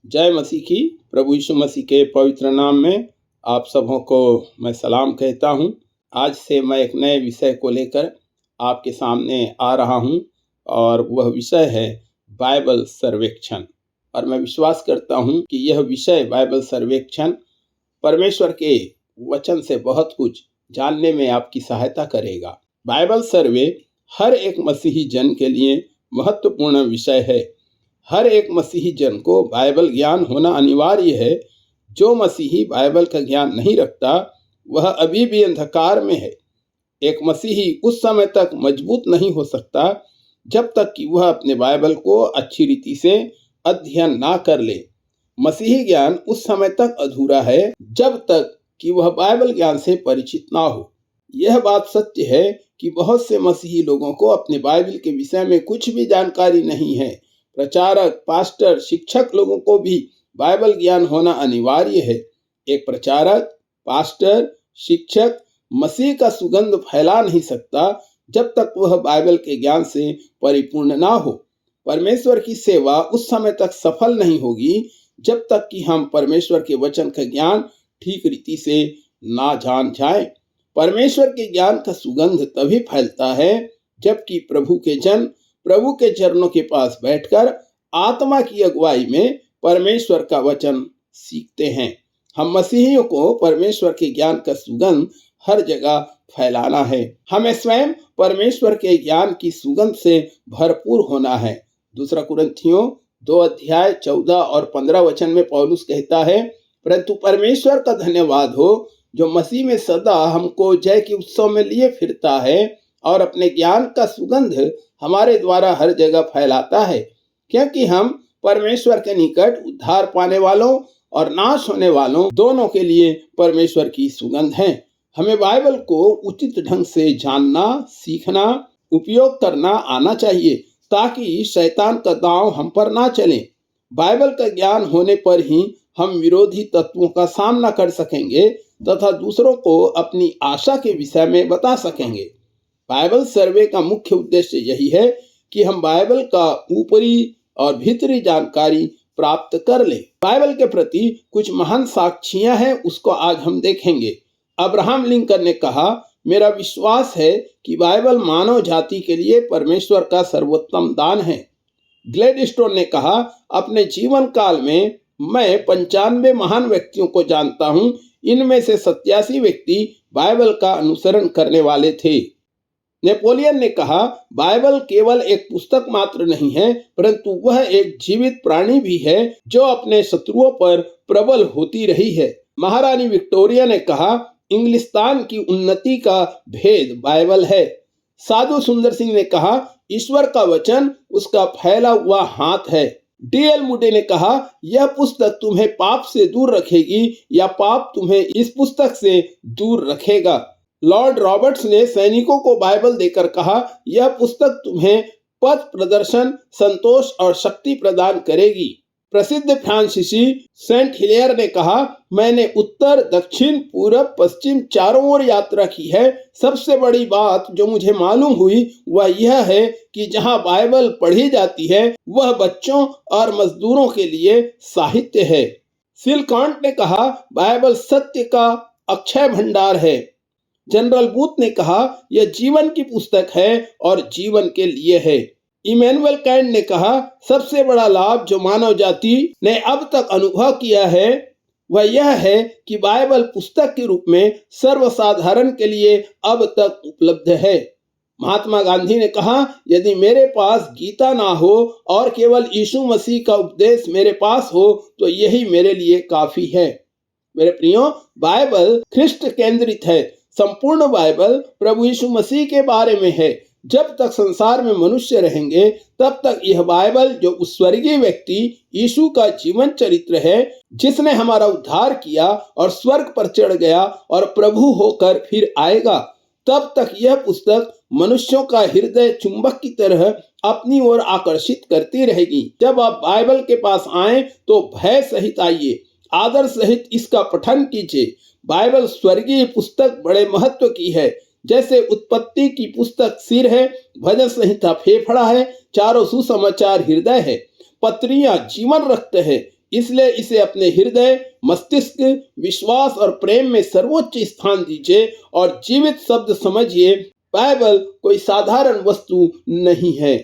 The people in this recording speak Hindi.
जय मसीह की। प्रभु यीशु मसीह के पवित्र नाम में आप सबों को मैं सलाम कहता हूं। आज से मैं एक नए विषय को लेकर आपके सामने आ रहा हूं और वह विषय है बाइबल सर्वेक्षण। और मैं विश्वास करता हूं कि यह विषय बाइबल सर्वेक्षण परमेश्वर के वचन से बहुत कुछ जानने में आपकी सहायता करेगा। बाइबल सर्वे हर एक मसीही जन के लिए महत्वपूर्ण विषय है। हर एक मसीही जन को बाइबल ज्ञान होना अनिवार्य है। जो मसीही बाइबल का ज्ञान नहीं रखता वह अभी भी अंधकार में है। एक मसीही उस समय तक मजबूत नहीं हो सकता जब तक कि वह अपने बाइबल को अच्छी रीति से अध्ययन ना कर ले। मसीही ज्ञान उस समय तक अधूरा है जब तक कि वह बाइबल ज्ञान से परिचित ना हो। यह बात सत्य है कि बहुत से मसीही लोगों को अपने बाइबल के विषय में कुछ भी जानकारी नहीं है। प्रचारक, पास्टर, शिक्षक लोगों को भी बाइबल ज्ञान होना अनिवार्य है। एक प्रचारक, पास्टर, शिक्षक मसीह का सुगंध फैला नहीं सकता जब तक वह बाइबल के ज्ञान से परिपूर्ण ना हो। परमेश्वर की सेवा उस समय तक सफल नहीं होगी जब तक कि हम परमेश्वर के वचन का ज्ञान ठीक रीति से ना जान जाएं। परमेश्वर के ज्ञान का सुगंध तभी फैलता है जबकि प्रभु के जन प्रभु के चरणों के पास बैठकर आत्मा की अगुवाई में परमेश्वर का वचन सीखते हैं। हम मसीहियों को परमेश्वर के ज्ञान का सुगंध हर जगह फैलाना है। हमें स्वयं परमेश्वर के ज्ञान की सुगंध से भरपूर होना है। दूसरा कुरिन्थियों 2:14 और 15 वचन में पौलुस कहता है, परंतु परमेश्वर का धन्यवाद हो जो मसीह में सदा हमको जय के उत्सव में लिए फिरता है और अपने ज्ञान का सुगंध हमारे द्वारा हर जगह फैलाता है, क्योंकि हम परमेश्वर के निकट उद्धार पाने वालों और नाश होने वालों दोनों के लिए परमेश्वर की सुगंध है। हमें बाइबल को उचित ढंग से जानना, सीखना, उपयोग करना आना चाहिए ताकि शैतान का दांव हम पर ना चले। बाइबल का ज्ञान होने पर ही हम विरोधी तत्वों का सामना कर सकेंगे तथा दूसरों को अपनी आशा के विषय में बता सकेंगे। बाइबल सर्वे का मुख्य उद्देश्य यही है कि हम बाइबल का ऊपरी और भीतरी जानकारी प्राप्त कर ले। बाइबल के प्रति कुछ महान साक्षियां हैं, उसको आज हम देखेंगे। अब्राहम लिंकन ने कहा, मेरा विश्वास है कि बाइबल मानव जाति के लिए परमेश्वर का सर्वोत्तम दान है। ग्लेडस्टोन ने कहा, अपने जीवन काल में मैं 95 महान व्यक्तियों को जानता हूं, इनमें से 87 व्यक्ति बाइबल का अनुसरण करने वाले थे। नेपोलियन ने कहा, बाइबल केवल एक पुस्तक मात्र नहीं है, परंतु वह एक जीवित प्राणी भी है जो अपने शत्रुओं पर प्रबल होती रही है। महारानी विक्टोरिया ने कहा, इंग्लिस्तान की उन्नति का भेद बाइबल है। साधु सुंदर सिंह ने कहा, ईश्वर का वचन उसका फैला हुआ हाथ है। D.L. मूडी ने कहा, यह पुस्तक तुम्हें पाप से दूर रखेगी या पाप तुम्हें इस पुस्तक से दूर रखेगा। लॉर्ड रॉबर्ट्स ने सैनिकों को बाइबल देकर कहा, यह पुस्तक तुम्हें पथ प्रदर्शन, संतोष और शक्ति प्रदान करेगी। प्रसिद्ध फ्रांसीसी सेंट हिलेयर ने कहा, मैंने उत्तर, दक्षिण, पूरब, पश्चिम चारों ओर यात्रा की है। सबसे बड़ी बात जो मुझे मालूम हुई वह यह है कि जहां बाइबल पढ़ी जाती है वह बच्चों और मजदूरों के लिए साहित्य है। सिलकांट ने कहा, बाइबल सत्य का अक्षय भंडार है। जनरल बूथ ने कहा, यह जीवन की पुस्तक है और जीवन के लिए है। इमैनुअल कैंट ने कहा, सबसे बड़ा लाभ जो मानव जाति ने अब तक अनुभव किया है वह यह है कि बाइबल पुस्तक के रूप में सर्वसाधारण के लिए अब तक उपलब्ध है। महात्मा गांधी ने कहा, यदि मेरे पास गीता ना हो और केवल यीशु मसीह का उपदेश मेरे पास हो तो यही मेरे लिए काफी है। मेरे प्रियो, बाइबल ख्रिस्ट केंद्रित है। संपूर्ण बाइबल प्रभु यीशु मसीह के बारे में है। जब तक संसार में मनुष्य रहेंगे तब तक यह बाइबल जो उस स्वर्गीय व्यक्ति यीशु का जीवन चरित्र है जिसने हमारा उद्धार किया और स्वर्ग पर चढ़ गया और प्रभु होकर फिर आएगा, तब तक यह पुस्तक मनुष्यों का हृदय चुंबक की तरह अपनी ओर आकर्षित करती रहेगी। जब आप बाइबल के पास आए तो भय सहित आइए, आदर सहित इसका पठन कीजिए। बाइबल स्वर्गीय पुस्तक बड़े महत्व की है। जैसे उत्पत्ति की पुस्तक सिर है, भजन संहिता फेफड़ा है, चारों सुसमाचार हृदय है, पत्रियां जीवन रखते हैं, इसलिए इसे अपने हृदय, मस्तिष्क, विश्वास और प्रेम में सर्वोच्च स्थान दीजिए और जीवित शब्द समझिए। बाइबल कोई साधारण वस्तु नहीं है,